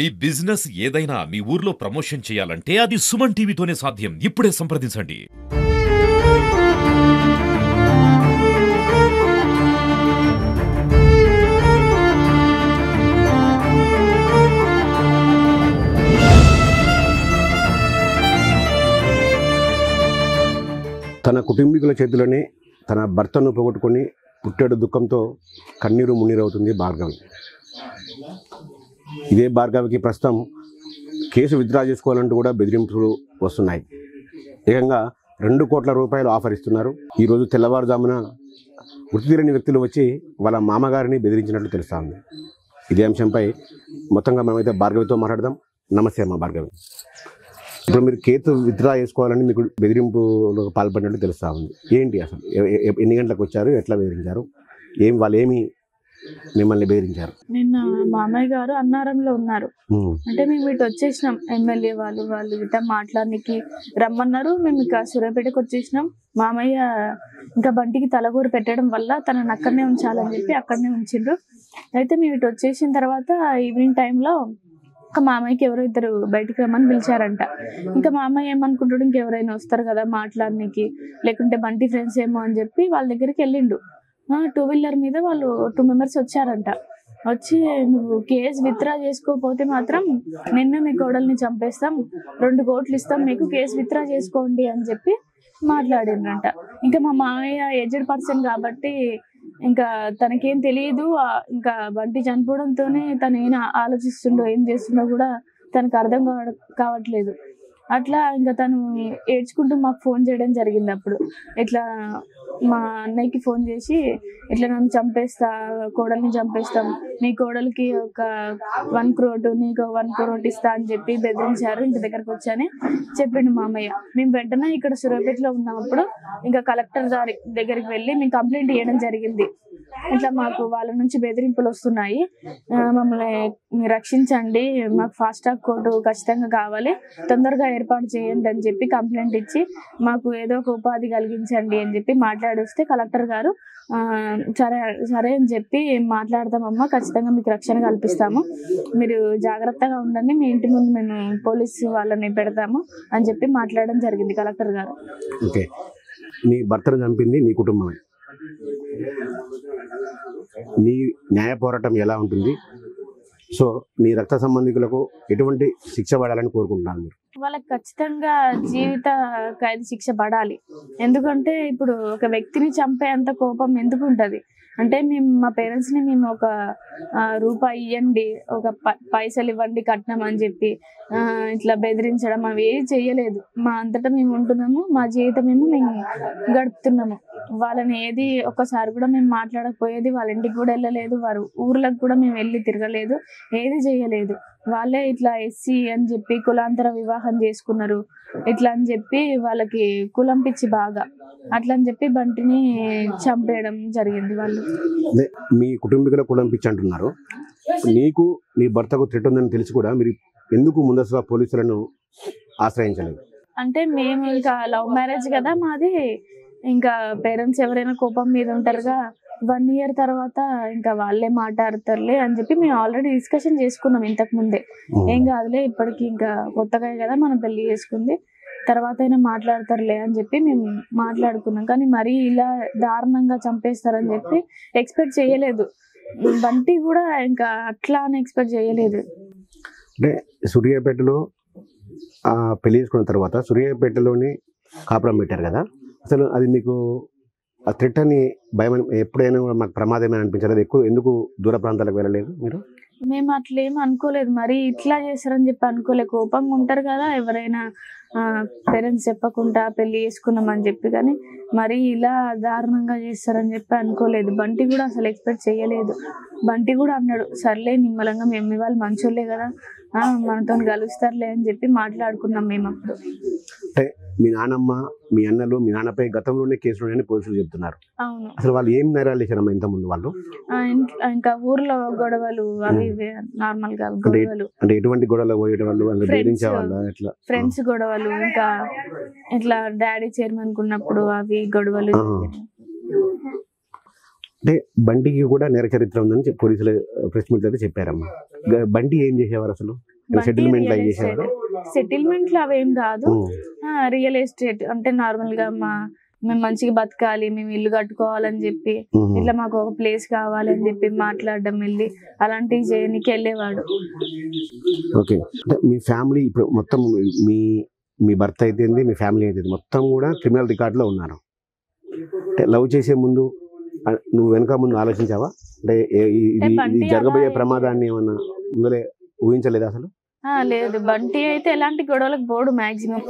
మీ business ఏదైనా మీ ఊర్లో promotion చేయాలంటే అది సుమన్ టీవీతోనే సాధ్యం. ఇప్పుడే సంప్రదించండి. తన కుటుంబీకుల చేతిలోనే తన భర్తను పోగొట్టుకొని పుట్టెడు దుఃఖంతో కన్నీరు మున్నీరవుతుంది భార్గవి. ఇదే భార్గవికి ప్రస్తుతం కేసు విత్డ్రా చేసుకోవాలంటూ కూడా బెదిరింపులు వస్తున్నాయి. ఏకంగా 2 కోట్ల రూపాయలు ఆఫర్ ఇస్తున్నారు. ఈరోజు తెల్లవారుజామున గుర్తు తెలియని వ్యక్తులు వచ్చి వాళ్ళ మామగారిని బెదిరించినట్లు తెలుస్తా ఉంది. ఇదే అంశంపై మొత్తంగా మనమైతే భార్గవితో మాట్లాడదాం. నమస్తే అమ్మ భార్గవి. ఇప్పుడు మీరు కేసు విత్డ్రా చేసుకోవాలని మీకు బెదిరింపులో పాల్పడినట్టు తెలుస్తా ఉంది. ఏంటి అసలు ఎన్ని గంటలకు వచ్చారు, ఎట్లా బెదిరించారు, వాళ్ళు ఏమి మిమ్మల్ని బెదిరించారు? నిన్న మామయ్య గారు అన్నారంలో ఉన్నారు. అంటే మేము ఇటు వచ్చేసినాం, ఎమ్మెల్యే వాళ్ళు ఇట మాట్లాడడానికి రమ్మన్నారు. మేము ఇక సూర్యాపేటకు వచ్చేసినాం. మామయ్య ఇంకా బంటికి తలగూరు పెట్టడం వల్ల తనను అక్కడనే ఉంచాలని చెప్పి అక్కడనే ఉంచిండ్రు. అయితే మేము ఇటు వచ్చేసిన తర్వాత ఈవినింగ్ టైంలో ఇంకా మామయ్యకి ఎవరో ఇద్దరు బయటికి రమ్మని పిలిచారంట. ఇంకా మామయ్య ఏమనుకుంటాడు, ఇంకెవరైనా వస్తారు కదా మాట్లాడడానికి, లేకుంటే బంటి ఫ్రెండ్స్ ఏమో అని చెప్పి వాళ్ళ దగ్గరికి వెళ్ళిండు. 2 వీలర్ మీద వాళ్ళు 2 మెంబర్స్ వచ్చారంట. వచ్చి నువ్వు కేసు విత్డ్రా చేసుకోకపోతే మాత్రం నిన్న మీ కోడల్ని చంపేస్తాం, 2 కోట్లు ఇస్తాం మీకు, కేసు విత్డ్రా చేసుకోండి అని చెప్పి మాట్లాడిండ్రంట. ఇంకా మా మామయ్య ఏజ్డ్ పర్సన్ కాబట్టి ఇంకా తనకేం తెలియదు. ఇంకా బంటి చనిపోవడంతోనే తను ఏం ఆలోచిస్తుండో ఏం చేస్తుండో కూడా తనకు అర్థం కావట్లేదు. అట్లా ఇంకా తను ఏడ్చుకుంటూ మాకు ఫోన్ చేయడం జరిగింది. అప్పుడు ఇట్లా మా అన్నయ్యకి ఫోన్ చేసి ఇట్లా నన్ను చంపేస్తా, కోడల్ని చంపేస్తాం, మీ కోడలికి ఒక 1 crore నీకు 1 crore ఇస్తా అని చెప్పి బెదిరించారు. ఇంటి దగ్గరకు వచ్చాని చెప్పిండు మామయ్య. మేము వెంటనే ఇక్కడ సూర్యాపేటలో ఉన్నప్పుడు ఇంకా కలెక్టర్ దగ్గరికి వెళ్ళి మేము కంప్లైంట్ ఇవ్వడం జరిగింది. ఇట్లా మాకు వాళ్ళ నుంచి బెదిరింపులు వస్తున్నాయి, మమ్మల్ని రక్షించండి, మాకు ఫాస్ట్ ట్రాక్ కోర్టు ఖచ్చితంగా కావాలి, తొందరగా ఏర్పాటు చేయండి అని చెప్పి కంప్లైంట్ ఇచ్చి మాకు ఏదో ఒక ఉపాధి కలిగించండి అని చెప్పి మాట్లాడిస్తే కలెక్టర్ గారు సరే అని చెప్పి మాట్లాడతామమ్మా, ఖచ్చితంగా మీకు రక్షణ కల్పిస్తాము, మీరు జాగ్రత్తగా ఉండండి, మీ ఇంటి ముందు మేము పోలీసు వాళ్ళని పెడతాము అని చెప్పి మాట్లాడడం జరిగింది కలెక్టర్ గారు. ఓకే, నీ భర్తను చంపింది నీ కుటుంబమే. నీ న్యాయ పోరాటం ఎలా ఉంటుంది? సో నీ రక్త సంబంధికులకు ఎటువంటి శిక్ష పడాలని కోరుకుంటున్నాను మీరు? వాళ్ళకి ఖచ్చితంగా జీవిత ఖైదు శిక్ష పడాలి. ఎందుకంటే ఇప్పుడు ఒక వ్యక్తిని చంపేంత కోపం ఎందుకు ఉంటుంది అంటే, మా పేరెంట్స్ని మేము ఒక రూపాయి ఇవ్వండి, ఒక పైసలు ఇవ్వండి కట్నం అని చెప్పి ఇట్లా బెదిరించడం అవి ఏది చేయలేదు. మా అంతటా మేము ఉంటున్నాము, మా జీవితం మేము గడుపుతున్నాము. వాళ్ళని ఏది ఒక్కసారి కూడా మేము మాట్లాడకపోయేది, వాళ్ళ ఇంటికి కూడా వెళ్ళలేదు, వారు ఊర్లకు కూడా మేము వెళ్ళి తిరగలేదు, ఏది చేయలేదు. వాళ్ళే ఇట్లా ఎస్సీ అని చెప్పి కులాంతర వివాహం చేసుకున్నారు, ఇట్లా అని చెప్పి వాళ్ళకి కులం పిచ్చి బాగా, అట్లా అని చెప్పి బంటిని చంపేయడం జరిగింది. వాళ్ళు మీ కుటుంబీకుల కులం పిచ్చి అంటున్నారు. నీకు నీ భర్తకు థ్రెట్ ఉందని తెలిసి కూడా మీరు ఎందుకు ముందస్తుగా పోలీసులను ఆశ్రయించలేదు? అంటే మేము ఇంకా లవ్ మ్యారేజ్ కదా మాది, ఇంకా పేరెంట్స్ ఎవరైనా కోపం మీద ఉంటారుగా, 1 year తర్వాత ఇంకా వాళ్ళే మాట్లాడతారులే అని చెప్పి మేము ఆల్రెడీ డిస్కషన్ చేసుకున్నాం ఇంతకు ముందే. ఏం కాదులే, ఇప్పటికి ఇంకా కొత్తగా కదా మనం పెళ్లి చేసుకుంది, తర్వాత అయినా మాట్లాడతారులే అని చెప్పి మేము మాట్లాడుకున్నాం. కానీ మరీ ఇలా దారుణంగా చంపేస్తారని చెప్పి ఎక్స్పెక్ట్ చేయలేదు. బంటి కూడా ఇంకా అట్లా అని ఎక్స్పెక్ట్ చేయలేదు. అంటే సూర్యాపేటలో పెళ్లి చేసుకున్న తర్వాత సూర్యాపేటలోని కాపురం పెట్టారు కదా, అసలు అది మీకు ఆ థ్రెట్ అని భయం ఎప్పుడైనా మాకు ప్రమాదమే అనిపించలేదు? ఎందుకు దూర ప్రాంతాలకు వెళ్ళలేదు మీరు? మేము అట్లా ఏం అనుకోలేదు, మరి ఇట్లా చేస్తారని చెప్పి అనుకోలేదు. కోపంగా ఉంటారు కదా ఎవరైనా, పేరెంట్స్ చెప్పకుండా పెళ్లి చేసుకున్నామని చెప్పి, కానీ మరి ఇలా దారుణంగా చేస్తారని చెప్పి అనుకోలేదు. బంటి కూడా అసలు ఎక్స్పెక్ట్ చేయలేదు. బంటి కూడా అన్నాడు, సర్లే నిమ్మలంగా మేము వాళ్ళు మంచోళ్ళే కదా, మనతో కలుస్తారులే అని చెప్పి మాట్లాడుకున్నాం మేము అప్పుడు. అంటే మీ నాన్నమ్మ, మీ అన్నలు, మీ నాన్నపై గతంలోనే కేసులు ఉన్నాయని పోలీసులు చెప్తున్నారు. అవును. అసలు వాళ్ళు ఏం నేరాలు చేశారమ్మా ఇంత ముందు? వాళ్ళు ఇంకా ఊర్లో గొడవలు అవి నార్మల్ గా గొడవలు. అంటే ఎటువంటి గొడవలు పోయేవాళ్ళు? ఫ్రెండ్స్ గొడవలు, ఇంకా ఇట్లా డాడీ చైర్మన్ ఉన్నప్పుడు అవి గొడవలు. అంటే బంటికి కూడా నేర చరిత్ర ఉందని పోలీసులు ప్రెస్ మీట్ అయితే చెప్పారమ్మా. బంటి ఏం చేసేవారు అసలు? సెటిల్మెంట్ అవి చేసేవారు? సెటిల్మెంట్లు అవేం కాదు, రియల్ ఎస్టేట్ అంటే నార్మల్ గా మేము మంచిగా బతకాలి, మేము ఇల్లు కట్టుకోవాలని చెప్పి ఇట్లా మాకు ఒక ప్లేస్ కావాలని చెప్పి మాట్లాడడం, వెళ్ళి అలాంటివి చేయడానికి వెళ్ళేవాడు. ఓకే, అంటే మీ ఫ్యామిలీ ఇప్పుడు మొత్తం మీ భర్త అయితే మీ ఫ్యామిలీ అయితే మొత్తం కూడా క్రిమినల్ రికార్డులో ఉన్నారు. అంటే లవ్ చేసే ముందు నువ్వు వెనక ముందు ఆలోచించావా? అంటే ఇది జరగబోయే ప్రమాదాన్ని ఏమన్నా ముందరే ఊహించలేదు అసలు? లేదు, బంటి అయితే ఎలాంటి గొడవలకు పోడు. మాక్సిమం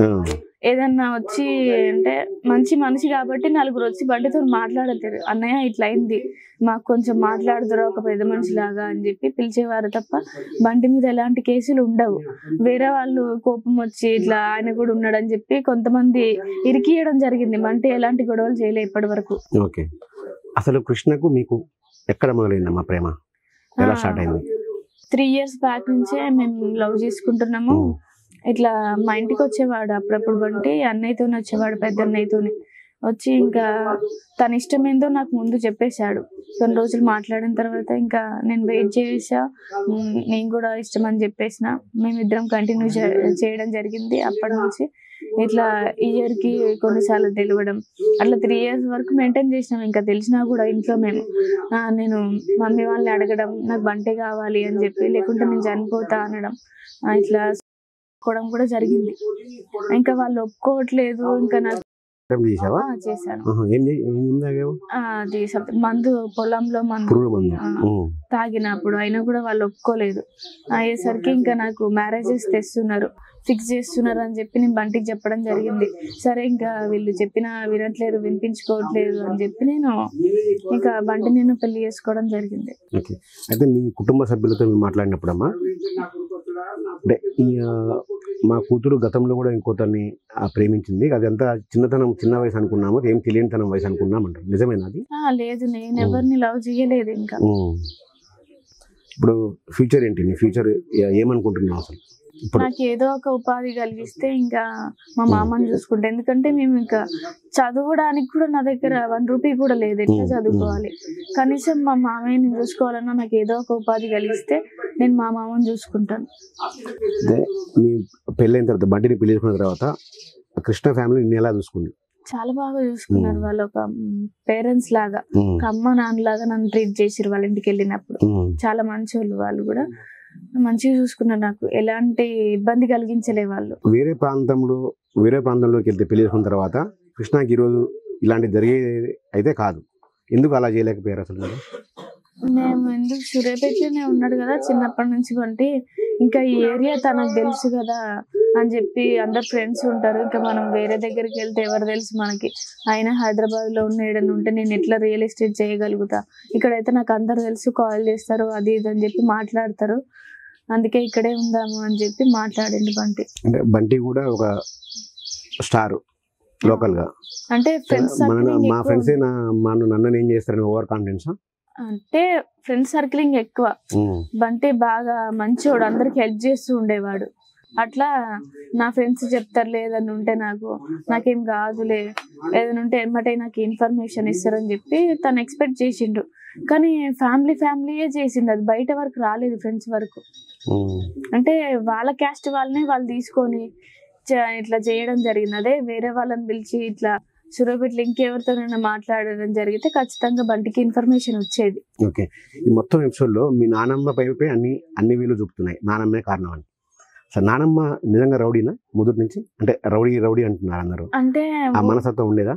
ఏదన్నా వచ్చి అంటే మంచి మనిషి కాబట్టి నలుగురు వచ్చి బంటితో మాట్లాడతారు, అన్నయ్య ఇట్లా అయింది మాకు కొంచెం మాట్లాడుతురా ఒక పెద్ద మనిషి లాగా అని చెప్పి పిలిచేవారు తప్ప బంటి మీద ఎలాంటి కేసులు ఉండవు. వేరే వాళ్ళు కోపం వచ్చి ఇట్లా ఆయన కూడా ఉన్నాడని చెప్పి కొంతమంది ఇరికియడం జరిగింది. బంటి ఎలాంటి గొడవలు చేయలే ఇప్పటి వరకు. ఓకే, అసలు కృష్ణకు మీకు ఎక్కడ మొదలైందమ్మా ప్రేమ? ఎలా స్టార్ట్ అయింది? 3 years బ్యాక్ నుంచే మేము లవ్ చేసుకుంటున్నాము. ఇట్లా మా ఇంటికి వచ్చేవాడు అప్పుడప్పుడు బంటి, అన్నయ్యతోనే వచ్చేవాడు, పెద్ద అన్నయ్యతోనే వచ్చి ఇంకా తన ఇష్టం ఏందో నాకు ముందు చెప్పేశాడు. కొన్ని రోజులు మాట్లాడిన తర్వాత ఇంకా నేను వెయిట్ చేసా, నేను కూడా ఇష్టం అని చెప్పేసిన. మేమిద్దరం కంటిన్యూ చేయడం జరిగింది. అప్పటి నుంచి ఇట్లా ఇయర్కి కొన్నిసార్లు తెలియడం, అట్లా 3 years వరకు మెయింటైన్ చేసినాం. ఇంకా తెలిసినా కూడా ఇంట్లో నేను మమ్మీ వాళ్ళని అడగడం నాకు బంటే కావాలి అని చెప్పి, లేకుంటే నేను చనిపోతా అనడం, ఇట్లా ఒప్పుకోవడం కూడా జరిగింది. ఇంకా వాళ్ళు ఒప్పుకోవట్లేదు. ఇంకా నాకు చేశాను. అది మందు పొలంలో మందు తాగినప్పుడు అయినా కూడా వాళ్ళు ఒప్పుకోలేదు. అయ్యేసరికి ఇంకా నాకు మ్యారేజెస్ తెస్తున్నారు, ఫిక్స్ చేస్తున్నారు అని చెప్పి నేను బంటికి చెప్పడం జరిగింది. సరే ఇంకా వీళ్ళు చెప్పినా వినట్లేదు, వినిపించుకోవట్లేదు అని చెప్పి నేను ఇంకా బంటి నేను పెళ్లి చేసుకోవడం జరిగింది. అయితే మీ కుటుంబ సభ్యులతో మాట్లాడినప్పుడు అమ్మా, అంటే మా కూతురు గతంలో కూడా ఇంకోతన్ని ప్రేమించింది, అదంతా చిన్న వయసు అనుకున్నాము, ఏం తెలియనితనం వయసు అనుకున్నాం అంటారు, నిజమేనా అది? లేదు, నేను ఎవరిని లవ్ చేయలేదు. ఇంకా ఇప్పుడు ఫ్యూచర్ ఏంటి? నీ ఫ్యూచర్ ఏమనుకుంటున్నావు అసలు? నాకు ఏదో ఒక ఉపాధి కలిగిస్తే ఇంకా మా మామని చూసుకుంటా. ఎందుకంటే మేము ఇంకా చదవడానికి కూడా నా దగ్గర 1 రూపీ కూడా లేదు, ఎట్లా చదువుకోవాలి? కనీసం మా మామయ్యని చూసుకోవాలన్నా నాకు ఏదో ఒక ఉపాధి కలిగిస్తే నేను మా మామని చూసుకుంటాను. మీ పెళ్ళైన తర్వాత, బంటిని పెళ్లి చేసుకున్న తర్వాత కృష్ణ ఫ్యామిలీ నిన్ను ఎలా చూసుకుంది? చాలా బాగా చూసుకున్నారు. వాళ్ళు ఒక పేరెంట్స్ లాగా, ఒక అమ్మ నాన్న లాగా నన్ను ట్రీట్ చేసిరు. వాళ్ళ ఇంటికి వెళ్ళినప్పుడు చాలా మంచి వాళ్ళు కూడా మంచిగా చూసుకున్నారు. నాకు ఎలాంటి ఇబ్బంది కలిగించలే వాళ్ళు. వేరే ప్రాంతంలోకి వెళ్తే పెళ్లి చేసుకున్న తర్వాత కృష్ణకి ఈరోజు ఇలాంటి జరిగేది అయితే కాదు, ఎందుకు అలా చేయలేకపోయారు అసలు? మేము ఎందుకు సూర్యాపేటలోనే ఉన్నాడు కదా చిన్నప్పటి నుంచి బంటి, ఇంకా ఈ ఏరియా తనకు తెలుసు కదా అని చెప్పి అందరు ఫ్రెండ్స్ ఉంటారు. ఇంకా మనం వేరే దగ్గరికి వెళ్తే ఎవరు తెలుసు మనకి? అయినా హైదరాబాద్లో ఉన్న ఏడని ఉంటే నేను ఎట్లా రియల్ ఎస్టేట్ చేయగలుగుతా? ఇక్కడైతే నాకు అందరు తెలుసు, కాల్ చేస్తారు, అది ఇది అని చెప్పి మాట్లాడతారు. అందుకే ఇక్కడే ఉందాము అని చెప్పి మాట్లాడండి బంటి. అంటే బంటి కూడా ఒక స్టార్ లోకల్ గా, అంటే ఫ్రెండ్స్ మా ఫ్రెండ్స్ నన్ను ఏం చేస్తారని ఓవర్ కాన్ఫిడెన్స్, అంటే ఫ్రెండ్స్ సర్కిలింగ్ ఎక్కువ. బంటి బాగా మంచోడు, అందరికి హెల్ప్ చేస్తూ ఉండేవాడు. అట్లా నా ఫ్రెండ్స్ చెప్తారు లేదని ఉంటే నాకేం కాదులే, ఏదైనా ఉంటే ఎమ్మటే నాకు ఇన్ఫర్మేషన్ ఇస్తారని చెప్పి తను ఎక్స్పెక్ట్ చేసిండు. కానీ ఫ్యామిలీయే చేసింది, అది బయట వరకు రాలేదు, ఫ్రెండ్స్ వరకు. అంటే వాళ్ళ క్యాస్ట్ వాళ్ళని వాళ్ళు తీసుకొని ఇట్లా చేయడం జరిగింది. అదే వేరే వాళ్ళని పిలిచి ఇట్లా సూర్యాపేటలో ఇంకెవరితోనైనా మాట్లాడడం జరిగితే ఖచ్చితంగా బంటికి ఇన్ఫర్మేషన్ వచ్చేది. ఓకే, ఈ మొత్తం ఎపిసోడ్ లో మీ నానమ్మ పైపై అన్ని వీలు చూపుతున్నాయి, నానమ్మే కారణం అని. సార్, నానమ్మ నిజంగా రౌడీనా మొదటి నుంచి? అంటే రౌడీ అంటున్నారు అందరూ, అంటే ఆ మనసత్వం ఉండేదా?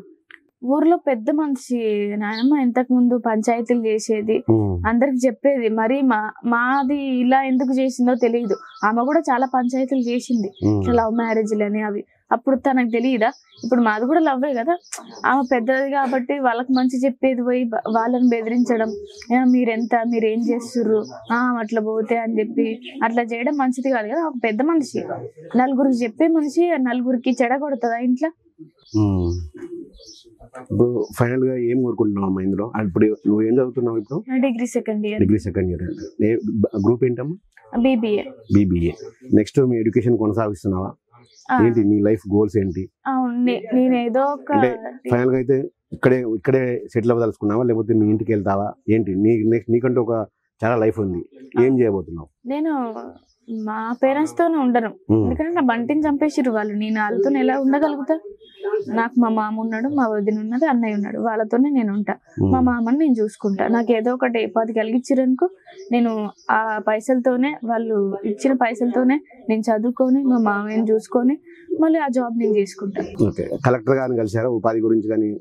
ఊర్లో పెద్ద మనిషి నాయనమ్మ. ఇంతకు ముందు పంచాయతీలు చేసేది, అందరికి చెప్పేది. మరి మాది ఇలా ఎందుకు చేసిందో తెలియదు. ఆమె కూడా చాలా పంచాయతీలు చేసింది, లవ్ మ్యారేజ్లని అవి. అప్పుడు తనకు తెలియదా? ఇప్పుడు మాది కూడా లవ్వే కదా. ఆమె పెద్దది కాబట్టి వాళ్ళకి మంచి చెప్పేది పోయి వాళ్ళని బెదిరించడం, మీరేం చేస్తుర్రు అట్లా పోతే అని చెప్పి అట్లా చేయడం మంచిది కాదు కదా. ఒక పెద్ద మనిషి, నలుగురికి చెప్పే మనిషి చెడగొడుతుందా ఇంట్లో? ఇప్పుడు ఫైనల్ గా ఏం కోరుకుంటున్నావు అమ్మా ఇందులో? ఇప్పుడు నువ్వు ఏం చదువుతున్నావు? ఇప్పుడు డిగ్రీ సెకండ్ ఇయర్. గ్రూప్ ఏంటమ్మా? BBA. నెక్స్ట్ మీ ఎడ్యుకేషన్ కొనసాగిస్తున్నావా? ఏంటి నీ లైఫ్ గోల్స్ ఏంటి? అవును, నేను ఏదో ఒక అంటే ఫైనల్ గా అయితే ఇక్కడే సెటిల్ అవ్వదలుచుకున్నావా, లేకపోతే మీ ఇంటికి వెళ్తావా ఏంటి? నీకంటూ ఒక చాలా లైఫ్ ఉంది, ఏం చేయబోతున్నావు? నేను మా పేరెంట్స్ తోనే ఉండను, ఎందుకంటే నా బంటిని చంపేసిరు వాళ్ళు. నేను వాళ్ళతో ఎలా ఉండగలుగుతా? నాకు మా మామ ఉన్నాడు, మా వదిన ఉన్నది, అన్నయ్య ఉన్నాడు, వాళ్ళతోనే నేను ఉంటా. మా మామని నేను చూసుకుంటా. నాకు ఏదో ఒకటి ఉపాధి కలిగించారనుకో, నేను ఆ పైసలతోనే, వాళ్ళు ఇచ్చిన పైసలతోనే నేను చదువుకొని మా మామయ్యని చూసుకొని మళ్ళీ ఆ జాబ్ నేను చేసుకుంటా. ఓకే, కలెక్టర్ గారిని కలిసారా ఉపాధి గురించి కానీ?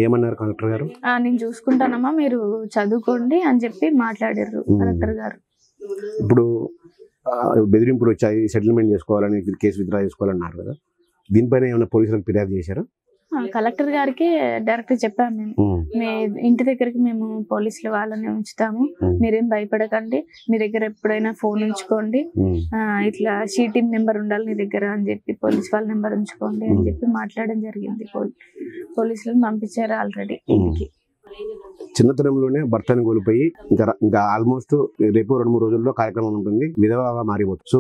ఏమన్నారు కలెక్టర్ గారు? నేను చూసుకుంటానమ్మా, మీరు చదువుకోండి అని చెప్పి మాట్లాడారు కలెక్టర్ గారు. ఇప్పుడు బెదిరింపులు వచ్చాయి, సెటిల్మెంట్ చేసుకోవాలని, కేసు విత్డ్రా చేసుకోవాలన్నారు కదా, దీనిపైన ఏమైనా పోలీసులకు ఫిర్యాదు చేశారా? కలెక్టర్ గారికి డైరెక్ట్ చెప్పాము మేము, ఇంటి దగ్గరికి మేము పోలీసులు వాళ్ళని ఉంచుతాము, మీరేం భయపడకండి, మీ దగ్గర ఎప్పుడైనా ఫోన్ ఉంచుకోండి, ఇట్లా షీటింగ్ నెంబర్ ఉండాలి నీ దగ్గర అని చెప్పి పోలీస్ వాళ్ళ నెంబర్ ఉంచుకోండి అని చెప్పి మాట్లాడడం జరిగింది. పోలీసులను పంపించారు ఆల్రెడీ ఇంటికి. చిన్నతనంలోనే భర్తను కోల్పోయి ఇంకా ఆల్మోస్ట్ రేపు 2-3 రోజుల్లో కార్యక్రమం ఉంటుంది, విధవగా మారిపోతుంది. సో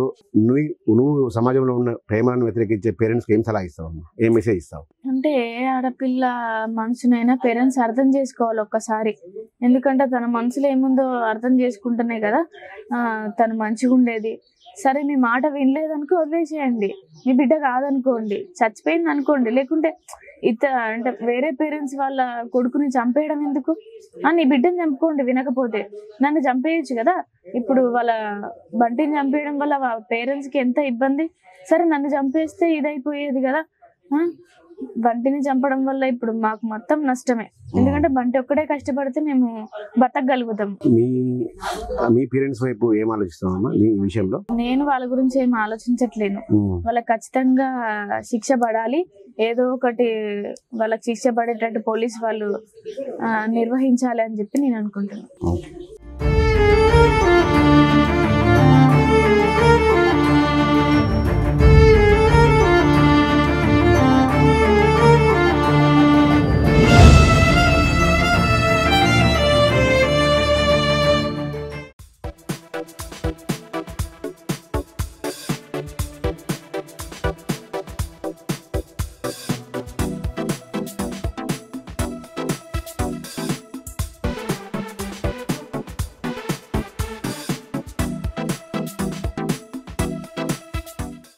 నువ్వు సమాజంలో ఉన్న ప్రేమను వ్యతిరేకించే పేరెంట్స్కి ఏం సలహా ఇస్తావు, ఏం మెసేజ్ ఇస్తావు? అంటే ఆడపిల్ల మనసునైనా పేరెంట్స్ అర్థం చేసుకోవాలి ఒక్కసారి, ఎందుకంటే తన మనసులో ఏముందో అర్థం చేసుకుంటేనే కదా తను మంచిగా ఉండేది. సరే మీ మాట వినలేదనుకో వదిలేసేయండి, మీ బిడ్డ కాదనుకోండి, చచ్చిపోయింది అనుకోండి, లేకుంటే అంటే వేరే పేరెంట్స్ వాళ్ళ కొడుకుని చంపేయడం ఎందుకు? నీ బిడ్డని చంపుకోండి, వినకపోతే నన్ను చంపేయచ్చు కదా. ఇప్పుడు వాళ్ళ బంటిని చంపేయడం వల్ల పేరెంట్స్కి ఎంత ఇబ్బంది. సరే నన్ను చంపేస్తే ఇదైపోయేది కదా. బంటిని చంపడం వల్ల ఇప్పుడు మాకు మొత్తం నష్టమే, ఎందుకంటే బంటి ఒక్కడే కష్టపడితే మేము బతకగలుగుతాం. మీ పేరెంట్స్ వైపు ఏం ఆలోచిస్తామమ్మా ఈ విషయంలో? నేను వాళ్ళ గురించి ఏం ఆలోచించట్లేను, వాళ్ళకి ఖచ్చితంగా శిక్ష పడాలి, ఏదో ఒకటి వాళ్ళకి శిక్ష పడేటట్టు పోలీసు వాళ్ళు నిర్వహించాలి అని చెప్పి నేను అనుకుంటున్నాను.